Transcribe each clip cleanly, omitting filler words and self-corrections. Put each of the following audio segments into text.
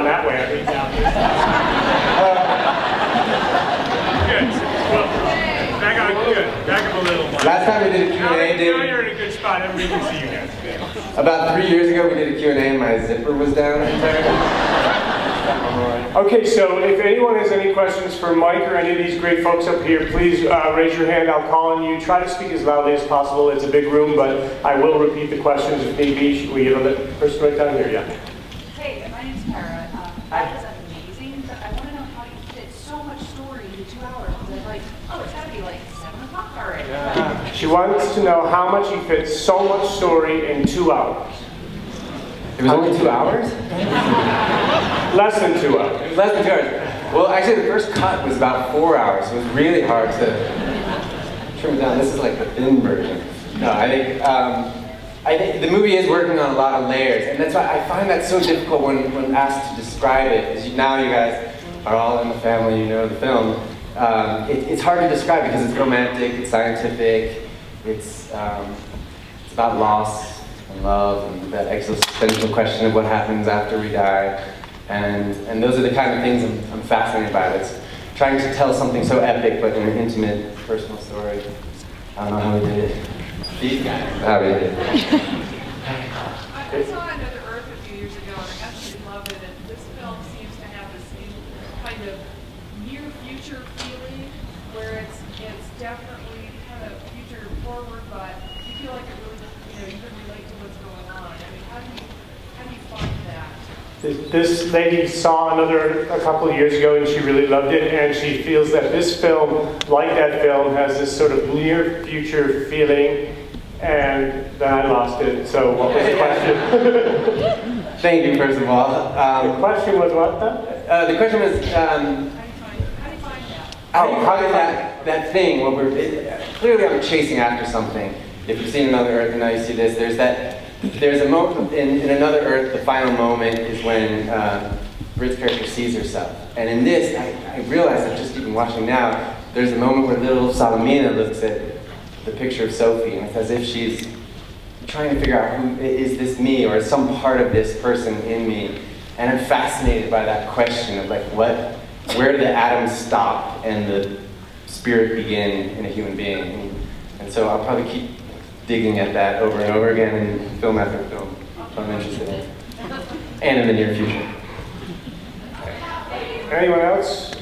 that way, I think down here. Good. Well, back up a little more. Last time we did a Q&A, now David. you're in a good spot. Everybody can see you guys. About 3 years ago, we did a Q&A and my zipper was down entirely. Okay, so if anyone has any questions for Mike or any of these great folks up here, please raise your hand. I'll call on you. Try to speak as loudly as possible. It's a big room, but I will repeat the questions if need be. Should we get the person right down here? Yeah. Hey, my name's Kara. That was amazing, but I want to know how you fit so much story into 2 hours. Because I'm like, oh, it's got to be like 7 o'clock already. Yeah. She wants to know how much you fit so much story in 2 hours. It was only 2 hours? Less than 2 hours. It was less than 2 hours. Well, actually, the first cut was about 4 hours, so it was really hard to trim it down. This is like the thin version. No, I think the movie is working on a lot of layers, and that's why I find that so difficult when asked to describe it. As now you guys are all in the family, you know the film. It's hard to describe because it's romantic, it's scientific, it's about loss and love and that existential question of what happens after we die. And those are the kind of things I'm fascinated by. It's trying to tell something so epic but in an intimate, personal story. I don't know how we did it. These guys, how we did it. I saw Another Earth a few years ago and I absolutely love it. And this film seems to have the same kind of near future feeling where it's definitely kind of future forward, but you feel like it really, you can relate to what's going on. I mean, how do you find that? This lady saw Another a couple of years ago and she really loved it, and she feels that this film, like that film, has this sort of near future feeling, and then I lost it. So what was the question? Thank you, first of all. The question was what then? The question was, How do you find that? how did that thing, clearly I'm chasing after something. If you've seen Another Earth and now you see this, there's a moment in Another Earth, the final moment is when Britt's character sees herself. And in this, I realize that just even watching now, there's a moment where little Salomina looks at the picture of Sophie, and it's as if she's trying to figure out is this me, or is some part of this person in me? And I'm fascinated by that question of like, where do the atoms stop and the spirit begin in a human being? And so I'll probably keep digging at that over and over again in film after film. So I'm interested in. And in the near future. Anyone else?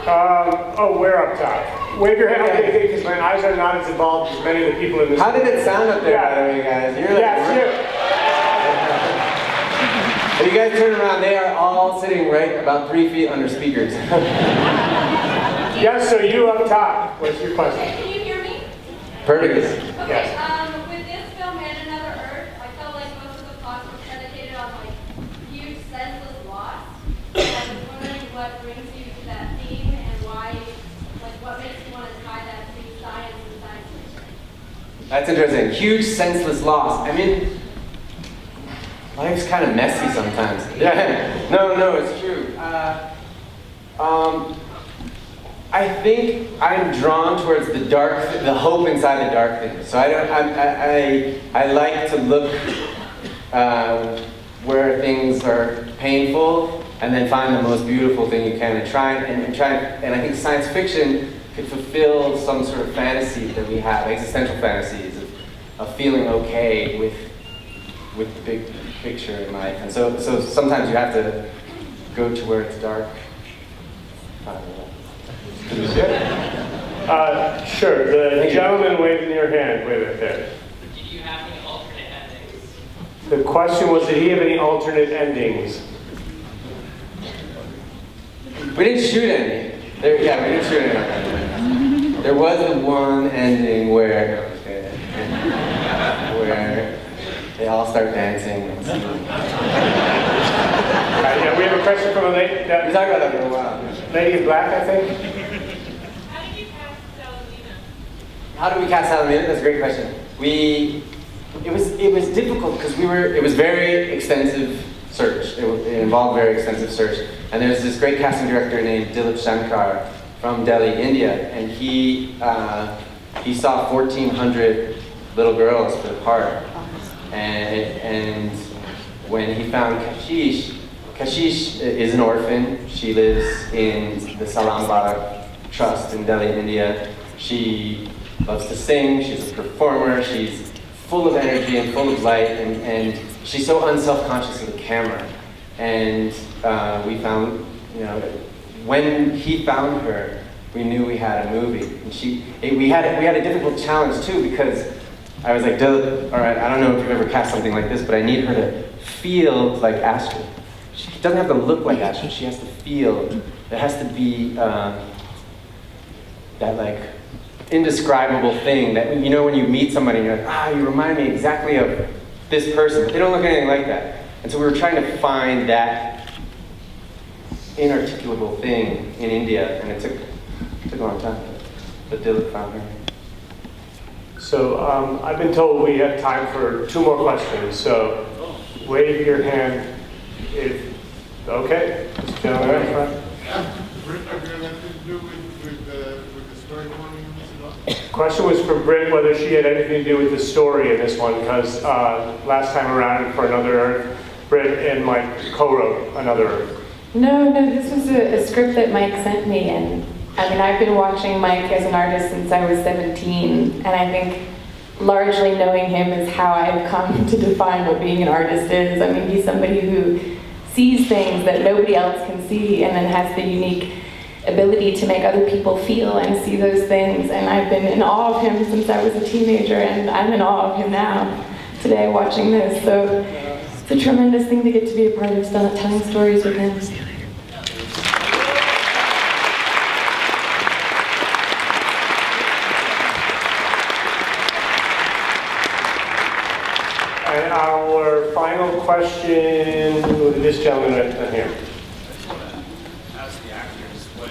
We're up top. Wave your hand, because my eyes are not as involved as many of the people in this How room. did it sound up there, by the way, guys? You're like, If you guys turn around, they are all sitting right about 3 feet under speakers. Yes, so you up top. What's your question? Can you hear me? Perfect. Okay, Yes. with this film and Another Earth, I felt like most of the plots were predicated on like huge senseless loss. I was wondering what brings you to that theme and why, like what makes you want to tie that to science and science fiction? That's interesting. Huge senseless loss. I mean, life's kind of messy sometimes. Yeah. No, it's true. I think I'm drawn towards the hope inside the dark things. So I like to look where things are painful and then find the most beautiful thing you can and try. And I think science fiction could fulfill some sort of fantasy that we have, existential fantasies of feeling okay with the big picture in life. And so sometimes you have to go to where it's dark. Sure, the gentleman waving your hand, wave it there. Did you have any alternate endings? The question was, did he have any alternate endings? We didn't shoot any. We didn't shoot any. There was the one ending where they all start dancing. Yeah, we have a question from a lady. We talked about that for a while. Lady in black, I think. How did you cast Salamina? How do we cast Salamina? That's a great question. It was difficult because it was very extensive search. It involved very extensive search. And there's this great casting director named Dilip Shankar from Delhi, India, and he saw 1,400 little girls for the part. And when he found Kashish, Kashish is an orphan. She lives in the Salam Barak Trust in Delhi, India. She loves to sing, she's a performer, she's full of energy and full of light, and she's so unself-conscious of the camera. And we found, when he found her, we knew we had a movie. And we had a difficult challenge too, because I was like, all right, I don't know if you've ever cast something like this, but I need her to feel like Astrid. She doesn't have to look like Astrid, she has to feel. There has to be that like indescribable thing that, when you meet somebody and you're like, you remind me exactly of this person, but they don't look anything like that. And so we were trying to find that inarticulable thing in India, and it took a long time, but Dilip found her. So I've been told we have time for 2 more questions, so wave your hand if, okay, this gentleman in front. Question was from Britt whether she had anything to do with the story in this one, because last time around for Another Earth, Britt and Mike co-wrote Another Earth. No, this was a script that Mike sent me, and I mean, I've been watching Mike as an artist since I was 17, and I think largely knowing him is how I've come to define what being an artist is. I mean, he's somebody who sees things that nobody else can see, and then has the unique ability to make other people feel and see those things. And I've been in awe of him since I was a teenager, and I'm in awe of him now, today, watching this. So it's a tremendous thing to get to be a part of telling stories with him. And our final question, this gentleman right here. Ask the actors what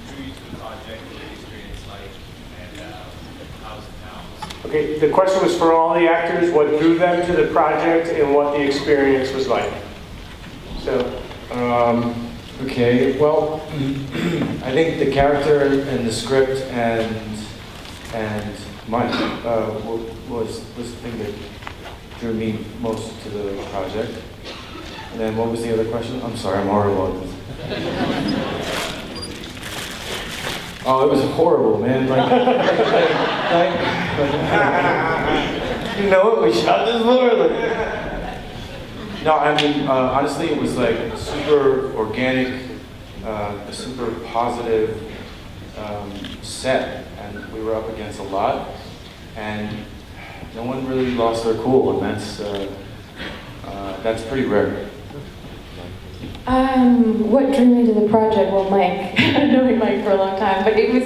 drew you to the project, what the experience like, and how's it now? Okay, the question was for all the actors, what drew them to the project and what the experience was like. So, okay, well, I think the character and the script and Mike was the thing that drew me most to the project. And then what was the other question? I'm sorry, I'm horrible at this. Oh, it was horrible, man. You know what? We shot this floor. No, I mean, honestly, it was like super organic, a super positive set, and we were up against a lot, and no one really lost their cool, and that's pretty rare. What drew me to the project? Well, Mike. I've known Mike for a long time, but it was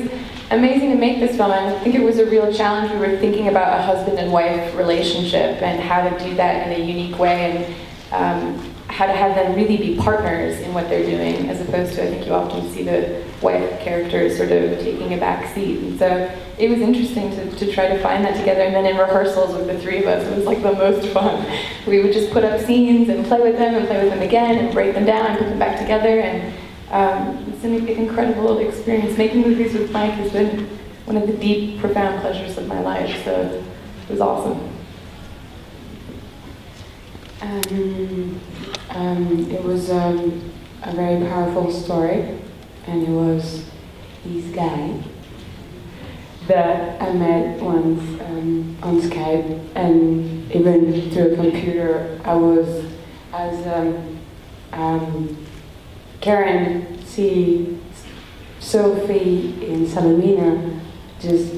amazing to make this film. I think it was a real challenge. We were thinking about a husband and wife relationship and how to do that in a unique way, and how to have them really be partners in what they're doing, as opposed to, I think you often see the wife character sort of taking a back seat. And so it was interesting to try to find that together. And then in rehearsals with the 3 of us, it was like the most fun. We would just put up scenes and play with them again and break them down and put them back together. And it's an incredible experience. Making movies with Mike has been one of the deep, profound pleasures of my life. So it was awesome. It was a very powerful story, and it was this guy that I met once on Skype, and even through a computer. I was, as Karen see Sophie in Salomina, just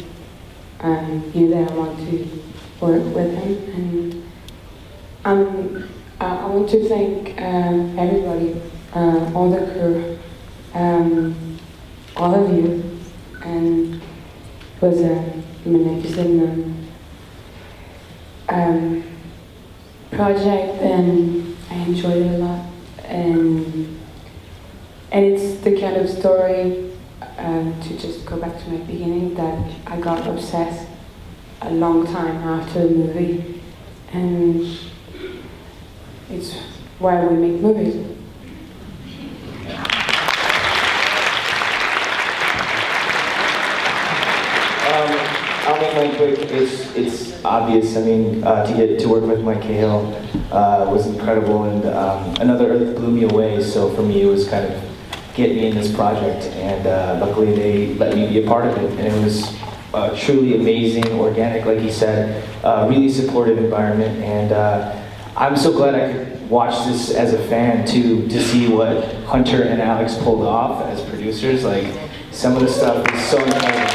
knew that I want to work with him, and I want to thank everybody, all the crew, all of you, and it was a magnificent project, and I enjoyed it a lot, and it's the kind of story, to just go back to my beginning, that I got obsessed a long time after the movie, and it's why we make movies. I'll make comment, but it's obvious. I mean, to get to work with Mike Cahill was incredible, and Another Earth blew me away. So for me, it was kind of get me in this project, and luckily they let me be a part of it, and it was truly amazing, organic, like he said, really supportive environment, and I'm so glad I could watch this as a fan too, to see what Hunter and Alex pulled off as producers. Like, some of the stuff is so incredible.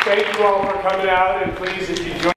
Thank you all for coming out, and please, if you join